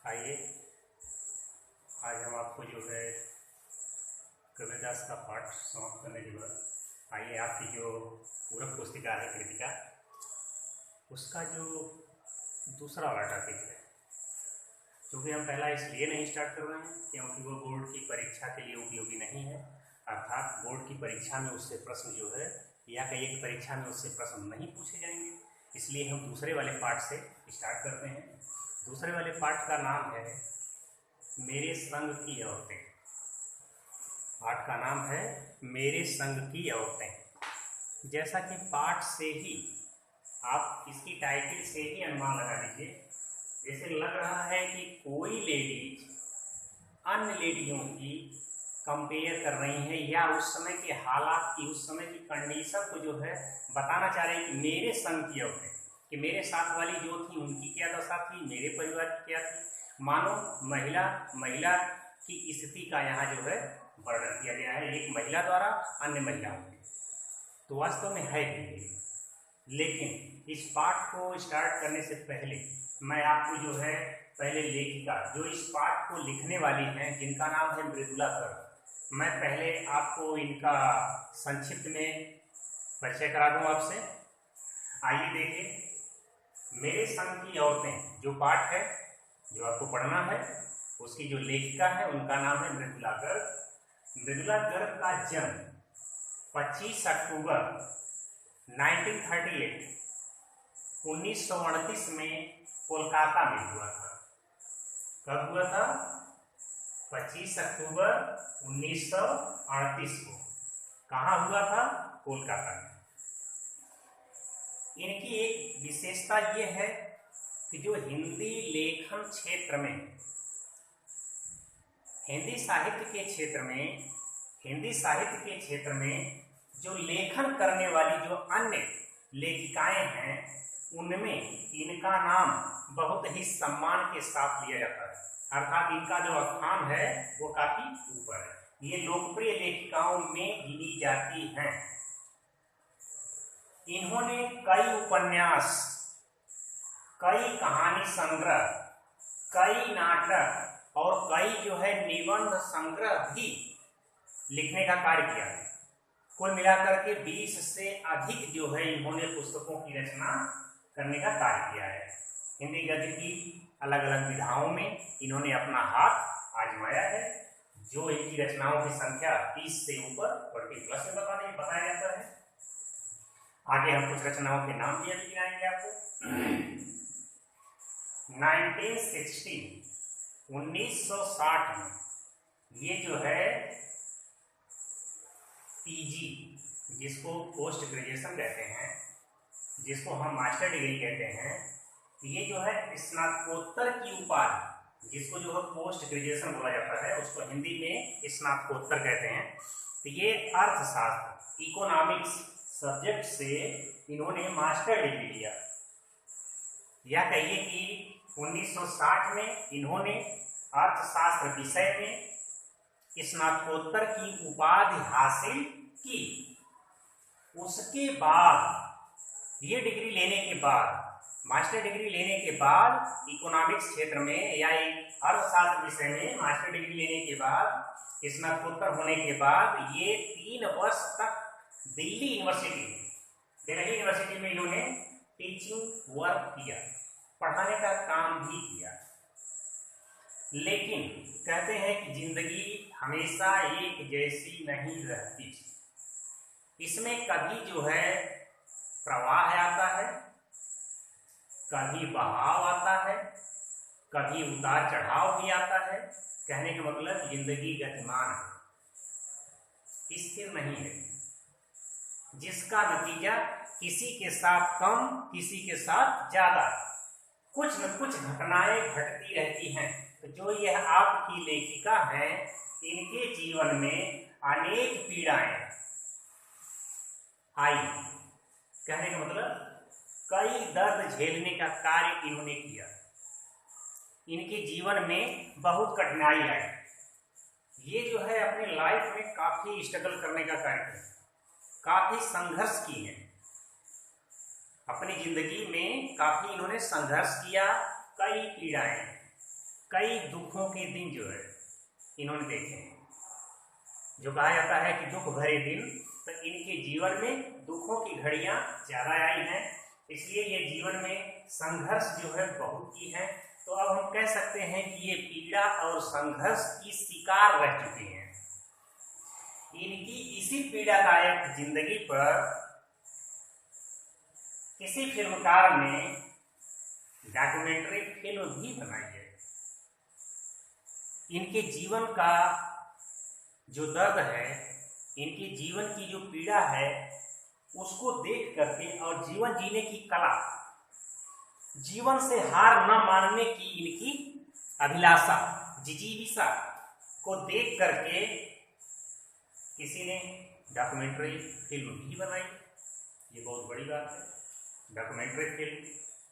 आइए आज हम आपको जो है कबीरदास का पाठ समाप्त करने के बाद आइए आपकी जो पूरक पुस्तिका है कृतिका उसका जो दूसरा वाला टॉपिक है, क्योंकि हम पहला इसलिए नहीं स्टार्ट कर रहे हैं क्योंकि वो बोर्ड की परीक्षा के लिए उपयोगी नहीं है। अर्थात बोर्ड की परीक्षा में उससे प्रश्न जो है या कई एक परीक्षा में उससे प्रश्न नहीं पूछे जाएंगे, इसलिए हम दूसरे वाले पाठ से स्टार्ट करते हैं। दूसरे वाले पाठ का नाम है मेरे संग की औरतें। पाठ का नाम है मेरे संग की औरतें। जैसा कि पाठ से ही आप इसकी टाइटल से ही अनुमान लगा लीजिए, जैसे लग रहा है कि कोई लेडीज अन्य लेडियों की कंपेयर कर रही हैं या उस समय के हालात की, उस समय की कंडीशन को जो है बताना चाह रहे हैं कि मेरे संग की औरतें, कि मेरे साथ वाली जो थी उनकी क्या दशा थी, मेरे परिवार की क्या थी। मानो महिला की स्थिति का यहाँ जो है वर्णन किया गया है, एक महिला द्वारा अन्य महिलाओं की। तो वास्तव में है भी, लेकिन इस पाठ को स्टार्ट करने से पहले मैं आपको जो है पहले लेखिका जो इस पाठ को लिखने वाली हैं, जिनका नाम है मृदुला गर्ग, मैं पहले आपको इनका संक्षिप्त में परिचय करा दूं आपसे। आइए देखिए, मेरे संग की औरतें जो पाठ है जो आपको पढ़ना है, उसकी जो लेखिका है उनका नाम है मृदुला गर्ग। मृदुला गर्ग का जन्म 25 अक्टूबर 1938 1938 में कोलकाता में हुआ था। कब हुआ था? 25 अक्टूबर 1938 को। कहाँ हुआ था? कोलकाता में। इनकी एक विशेषता ये है कि जो हिंदी लेखन क्षेत्र में, हिंदी साहित्य के क्षेत्र में जो लेखन करने वाली जो अन्य लेखिकाएं हैं, उनमें इनका नाम बहुत ही सम्मान के साथ लिया जाता है। अर्थात इनका जो स्थान है वो काफी ऊपर है। ये लोकप्रिय लेखिकाओं में गिनी जाती हैं। इन्होंने कई उपन्यास, कई कहानी संग्रह, कई नाटक और कई जो है निबंध संग्रह भी लिखने का कार्य किया है। कुल मिलाकर के 20 से अधिक जो है इन्होंने पुस्तकों की रचना करने का कार्य किया है। हिंदी गद्य की अलग अलग विधाओं में इन्होंने अपना हाथ आजमाया है, जो इनकी रचनाओं की संख्या 30 से ऊपर 40+ में बताया जाता है। आगे हम कुछ रचनाओं के नाम भी अभी गिनाएंगे आपको। 1960 में ये जो है पीजी, जिसको पोस्ट ग्रेजुएशन कहते हैं, जिसको हम मास्टर डिग्री कहते हैं, ये जो है स्नातकोत्तर की उपाधि, जिसको जो है पोस्ट ग्रेजुएशन बोला जाता है, उसको हिंदी में स्नातकोत्तर कहते हैं। तो ये अर्थशास्त्र, इकोनॉमिक्स सब्जेक्ट से इन्होंने मास्टर डिग्री लिया, या कहिए कि 1960 में इन्होंने अर्थशास्त्र विषय में स्नातकोत्तर की उपाधि हासिल की। उसके बाद ये डिग्री लेने के बाद, मास्टर डिग्री लेने के बाद, इकोनॉमिक्स क्षेत्र में या अर्थशास्त्र विषय में मास्टर डिग्री लेने के बाद, स्नातकोत्तर होने के बाद ये 3 वर्ष तक दिल्ली यूनिवर्सिटी में इन्होंने टीचिंग वर्क किया, पढ़ाने का काम भी किया। लेकिन कहते हैं कि जिंदगी हमेशा एक जैसी नहीं रहती। इसमें कभी जो है प्रवाह आता है, कभी बहाव आता है, कभी उतार चढ़ाव भी आता है। कहने का मतलब जिंदगी गतिमान है, स्थिर नहीं है, जिसका नतीजा किसी के साथ कम, किसी के साथ ज्यादा, कुछ न कुछ घटनाएं घटती रहती हैं। तो जो यह आपकी लेखिका हैं, इनके जीवन में अनेक पीड़ाएं आई। कहने का मतलब कई दर्द झेलने का कार्य इन्होंने किया। इनके जीवन में बहुत कठिनाई आई। ये जो है अपने लाइफ में काफी स्ट्रगल करने का कार्य किया, काफी संघर्ष किए हैं। अपनी जिंदगी में काफी इन्होंने संघर्ष किया, कई पीड़ाएं, कई दुखों के दिन जो है इन्होंने देखे हैं। जो कहा जाता है कि दुख भरे दिन, तो इनके जीवन में दुखों की घड़ियां ज्यादा आई हैं, इसलिए ये जीवन में संघर्ष जो है बहुत की है। तो अब हम कह सकते हैं कि ये पीड़ा और संघर्ष की शिकार रह चुके हैं। इनकी इसी पीड़ादायक जिंदगी पर किसी फिल्मकार ने डॉक्यूमेंट्री फिल्म भी बनाई है। इनके जीवन का जो दर्द है, इनके जीवन की जो पीड़ा है, उसको देख करके और जीवन जीने की कला, जीवन से हार न मानने की इनकी अभिलाषा, जिजीविषा को देख करके किसी ने डॉक्यूमेंट्री फिल्म भी बनाई। ये बहुत बड़ी बात है। डॉक्यूमेंट्री फिल्म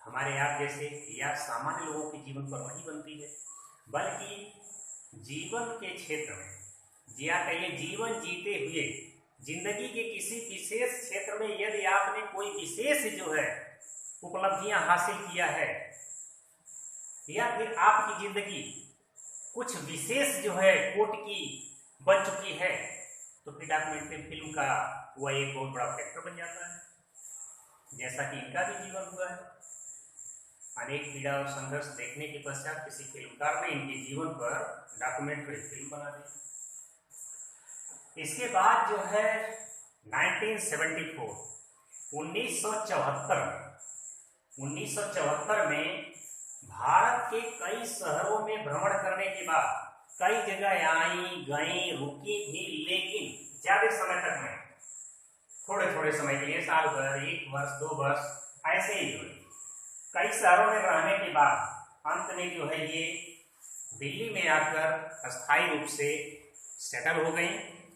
हमारे आप जैसे या सामान्य लोगों के जीवन पर नहीं बनती है, बल्कि जीवन के क्षेत्र में, या कहिए जीवन जीते हुए जिंदगी के किसी विशेष क्षेत्र में यदि आपने कोई विशेष जो है उपलब्धियां हासिल किया है, या फिर आपकी जिंदगी कुछ विशेष जो है कोट की बन चुकी है, तो फिर डॉक्यूमेंट्री फिल्म का वह एक बहुत बड़ा फैक्टर बन जाता है, जैसा कि इनका भी जीवन हुआ है। अनेक पीड़ा और संघर्ष देखने के पश्चात किसी फिल्मकार ने इनके जीवन पर डॉक्यूमेंट्री फिल्म बना दी। इसके बाद जो है 1974 1974 में भारत के कई शहरों में भ्रमण करने के बाद कई जगह आई गई, रुकी भी, लेकिन ज्यादा समय तक नहीं, थोड़े थोड़े समय के लिए, साल भर, 1 वर्ष 2 वर्ष ऐसे ही हुए। कई शहरों में रहने के बाद अंत में जो है ये दिल्ली में आकर अस्थायी रूप से सेटल हो गई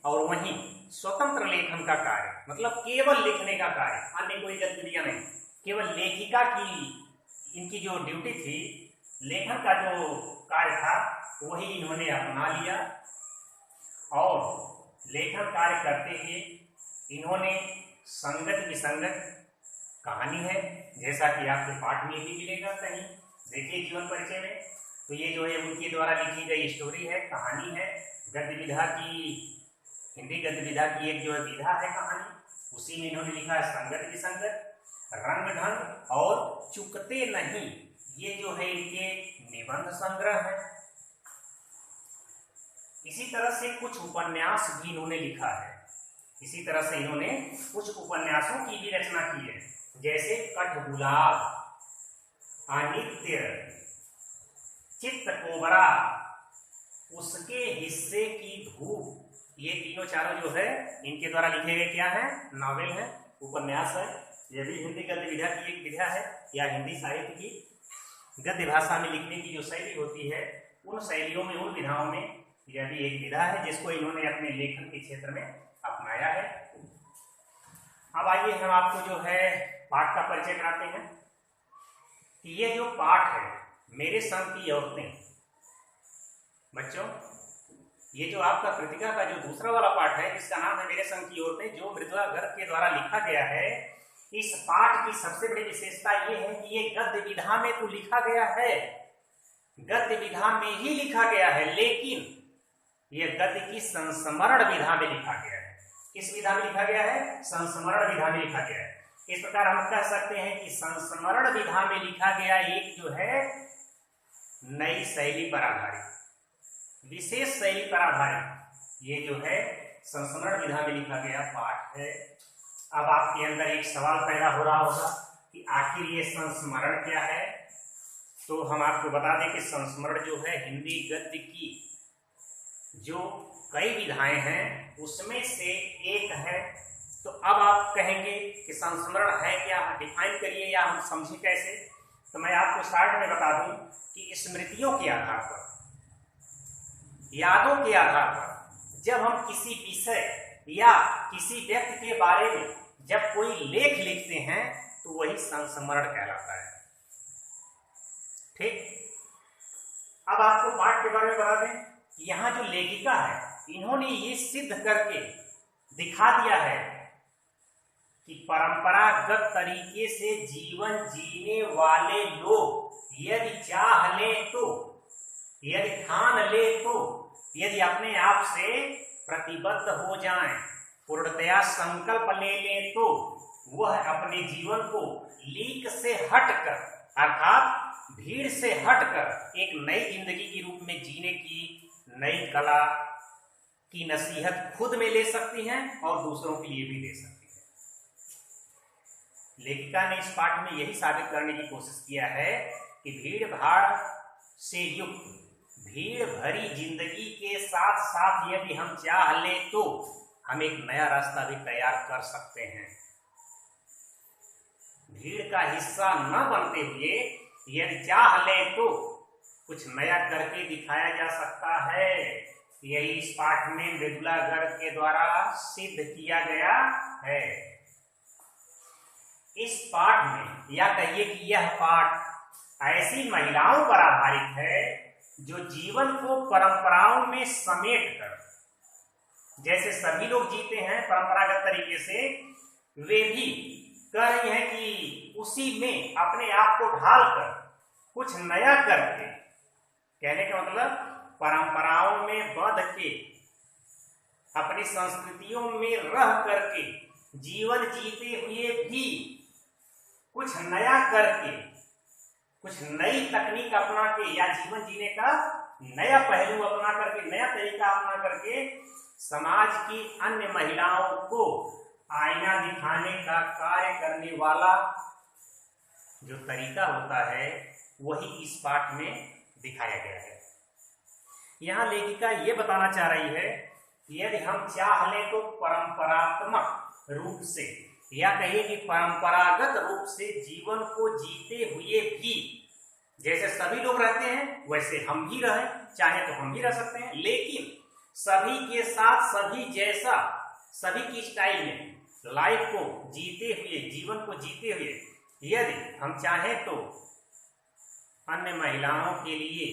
और वहीं स्वतंत्र लेखन का कार्य, मतलब केवल लिखने का कार्य, अन्य कोई गतिविधियां नहीं, केवल लेखिका की इनकी जो ड्यूटी थी, लेखन का जो कार्य था, वही इन्होंने अपना लिया। और लेखन कार्य करते हुए इन्होंने संगत विसंगत कहानी है, जैसा कि आपके पाठ में भी मिलेगा कहीं, देखिए जीवन परिचय में। तो ये जो है उनके द्वारा लिखी गई स्टोरी है, कहानी है। गद्य विधा की, हिंदी गद्य विधा की एक जो है विधा है कहानी, उसी में इन्होंने लिखा है संगत विसंगत, रंग ढंग और चुकते नहीं। ये जो है इनके निबंध संग्रह है। इसी तरह से कुछ उपन्यास भी इन्होंने लिखा है। इसी तरह से इन्होंने कुछ उपन्यासों की भी रचना की है, जैसे कठगुलाब, अनित्य, चित्त कोबरा, उसके हिस्से की धूप। ये तीनों चारों जो है इनके द्वारा लिखे गए क्या है, नॉवेल है, उपन्यास है। ये भी हिंदी गद्य विधा की एक विधा है, या हिंदी साहित्य की गद्य भाषा में लिखने की जो शैली होती है, उन शैलियों में, उन विधाओं में यह भी एक विधा है जिसको इन्होंने अपने लेखन के क्षेत्र में अपनाया है। अब आइए हम आपको जो है पाठ का परिचय कराते हैं कि ये जो पाठ है, मेरे संग की औरतें, बच्चों ये जो आपका कृतिका का जो दूसरा वाला पाठ है, इसका नाम है मेरे संग की औरतें, जो मृदुला गर्ग के द्वारा लिखा गया है। इस पाठ की सबसे बड़ी विशेषता ये है कि ये गद्य विधा में तो लिखा गया है, गद्य विधा में ही लिखा गया है, लेकिन यह गद्य की संस्मरण विधा में लिखा गया है। किस विधा में लिखा गया है, संस्मरण विधा में लिखा गया है। इस प्रकार हम कह सकते हैं कि संस्मरण विधा में लिखा गया एक जो है नई शैली पर आधारित, विशेष शैली पर आधारित ये जो है संस्मरण विधा में लिखा गया पाठ है। अब आपके अंदर एक सवाल पैदा हो रहा होगा कि आखिर ये संस्मरण क्या है। तो हम आपको बता दें कि संस्मरण जो है हिंदी गद्य की जो कई विधाएं हैं उसमें से एक है। तो अब आप कहेंगे कि संस्मरण है क्या, डिफाइन करिए या हम समझें कैसे। तो मैं आपको स्टार्ट में बता दूं कि स्मृतियों के आधार पर, यादों के आधार पर जब हम किसी विषय या किसी व्यक्ति के बारे में जब कोई लेख लिखते हैं तो वही संस्मरण कहलाता है। ठीक, अब आपको पाठ के बारे में बता दें कि यहाँ जो लेखिका है, इन्होंने ये सिद्ध करके दिखा दिया है कि परंपरागत तरीके से जीवन जीने वाले लोग यदि चाह लें तो यदि ठान ले तो, यदि अपने आप से प्रतिबद्ध हो जाएं, पूर्णतया संकल्प ले लें तो वह अपने जीवन को लीक से हटकर अर्थात भीड़ से हटकर एक नई जिंदगी के रूप में जीने की नई कला की नसीहत खुद में ले सकती हैं और दूसरों के लिए भी ले सकती हैं। लेखिका ने इस पाठ में यही साबित करने की कोशिश किया है कि भीड़ भाड़ से युक्त भीड़ भरी जिंदगी के साथ साथ यदि हम चाह ले तो हम एक नया रास्ता भी तैयार कर सकते हैं। भीड़ का हिस्सा न बनते हुए यदि चाह ले तो कुछ नया करके दिखाया जा सकता है। यही इस पाठ में मृदुला गर्ग के द्वारा सिद्ध किया गया है। इस पाठ में या कहिए कि यह पाठ ऐसी महिलाओं पर आधारित है जो जीवन को परंपराओं में समेट कर, जैसे सभी लोग जीते हैं परंपरागत तरीके से, वे भी कह रही हैं कि उसी में अपने आप को ढालकर कुछ नया करके, कहने का मतलब परंपराओं में बंध के अपनी संस्कृतियों में रह करके जीवन जीते हुए भी कुछ नया करके, कुछ नई तकनीक अपना के या जीवन जीने का नया पहलू अपना करके, नया तरीका अपना करके समाज की अन्य महिलाओं को आईना दिखाने का कार्य करने वाला जो तरीका होता है वही इस पाठ में दिखाया गया है। यहाँ लेखिका ये बताना चाह रही है कि यदि हम चाह लें तो परंपरात्मक रूप से या कहिए कि परंपरागत रूप से जीवन को जीते हुए भी जैसे सभी लोग रहते हैं वैसे हम भी रहें, चाहे तो हम भी रह सकते हैं, लेकिन सभी के साथ सभी जैसा, सभी की स्टाइल में लाइफ को जीते हुए, जीवन को जीते हुए यदि हम चाहें तो अन्य महिलाओं के लिए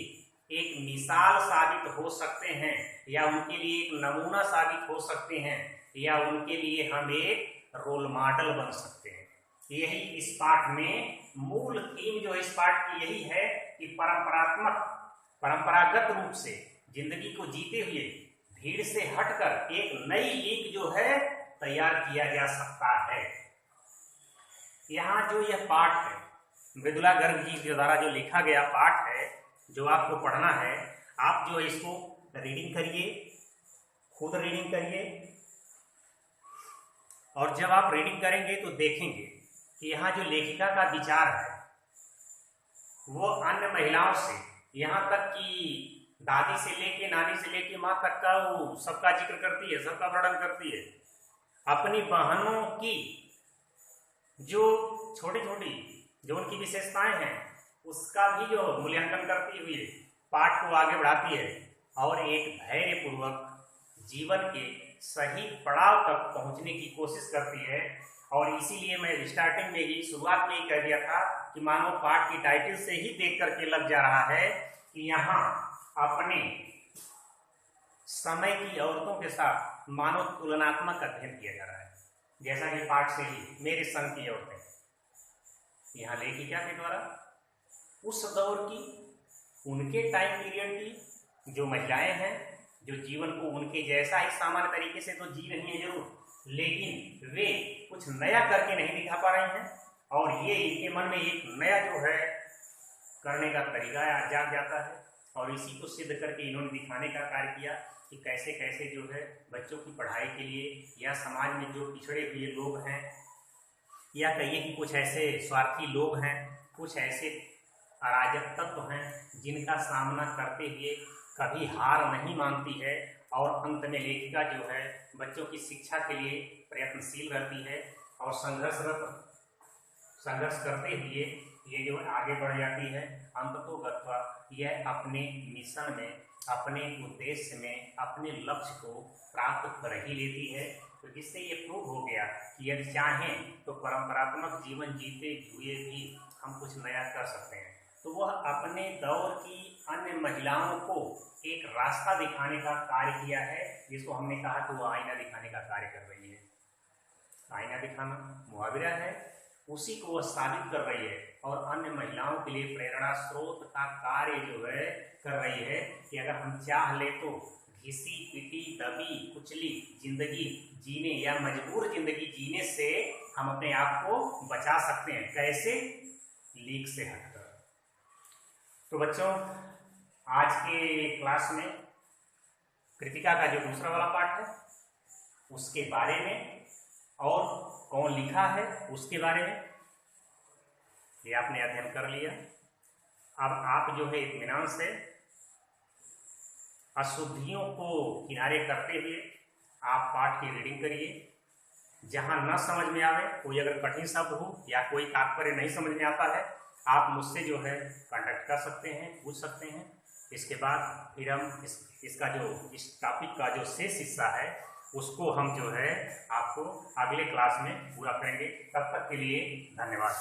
एक मिसाल साबित हो सकते हैं या उनके लिए एक नमूना साबित हो सकते हैं या उनके लिए हम एक रोल मॉडल बन सकते हैं। यही इस पाठ में मूल थीम जो इस पाठ की यही है कि परंपरागत रूप से जिंदगी को जीते हुए भीड़ से हटकर एक नई लीग जो है तैयार किया जा सकता है। यहाँ जो यह पाठ है मृदुला गर्ग जी के द्वारा जो लिखा गया पाठ है, जो आपको पढ़ना है, आप जो इसको रीडिंग करिए, खुद रीडिंग करिए, और जब आप रीडिंग करेंगे तो देखेंगे कि यहाँ जो लेखिका का विचार है वो अन्य महिलाओं से, यहाँ तक कि दादी से लेके, नानी से लेके माँ तक का वो सबका जिक्र करती है, सबका वर्णन करती है। अपनी बहनों की जो छोटी छोटी जो उनकी विशेषताएं हैं उसका भी जो मूल्यांकन करती हुई पाठ को आगे बढ़ाती है और एक धैर्यपूर्वक जीवन के सही पड़ाव तक पहुंचने की कोशिश करती है। और इसीलिए मैं स्टार्टिंग में ही, शुरुआत में ही कह दिया था कि मानो पाठ की टाइटल से ही देख करके लग जा रहा है कि यहाँ अपने समय की औरतों के साथ मानव तुलनात्मक अध्ययन किया जा रहा है। जैसा कि पाठ से ही मेरे संग की औरतें, यहाँ लेखिका के द्वारा उस दौर की, उनके टाइम पीरियड की जो महिलाएं हैं, जो जीवन को उनके जैसा ही सामान्य तरीके से तो जी रही हैं जरूर, लेकिन वे कुछ नया करके नहीं दिखा पा रही हैं और ये इनके मन में एक नया जो है करने का तरीका जाग जाता है। और इसी को सिद्ध करके इन्होंने दिखाने का कार्य किया कि कैसे कैसे जो है बच्चों की पढ़ाई के लिए या समाज में जो पिछड़े हुए लोग हैं या कहिए कि कुछ ऐसे स्वार्थी लोग हैं, कुछ ऐसे अराजक तत्व हैं जिनका सामना करते हुए कभी हार नहीं मानती है और अंत में लेखिका जो है बच्चों की शिक्षा के लिए प्रयत्नशील रहती है और संघर्ष करते हुए ये जो आगे बढ़ जाती है। अंततोगत्वा यह अपने मिशन में, अपने उद्देश्य में, अपने लक्ष्य को प्राप्त कर ही लेती है। तो जिससे ये प्रूव हो गया कि यदि चाहें तो परंपरात्मक जीवन जीते हुए भी हम कुछ नया कर सकते हैं। तो वह अपने दौर की अन्य महिलाओं को एक रास्ता दिखाने का कार्य किया है, जिसको हमने कहा कि वो आईना दिखाने का कार्य कर रही है। आईना दिखाना मुहावरा है, उसी को वह साबित कर रही है और अन्य महिलाओं के लिए प्रेरणा स्रोत का कार्य जो है कर रही है कि अगर हम चाह ले तो घिसी पिटी दबी कुचली जिंदगी जीने या मजबूर जिंदगी जीने से हम अपने आप को बचा सकते हैं। कैसे? लीक से हटकर। तो बच्चों, आज के क्लास में कृतिका का जो दूसरा वाला पार्ट है उसके बारे में और कौन लिखा है उसके बारे में ये आपने अध्ययन कर लिया। अब आप जो है इत्मीनान से अशुद्धियों को किनारे करते हुए आप पाठ की रीडिंग करिए। जहां न समझ में आवे, कोई अगर कठिन शब्द हो या कोई तात्पर्य नहीं समझ में आता है, आप मुझसे जो है कांटेक्ट कर सकते हैं, पूछ सकते हैं। इसके बाद फिर हम इस टॉपिक का जो शेष हिस्सा है उसको हम जो है आपको अगले क्लास में पूरा करेंगे। तब तक के लिए धन्यवाद।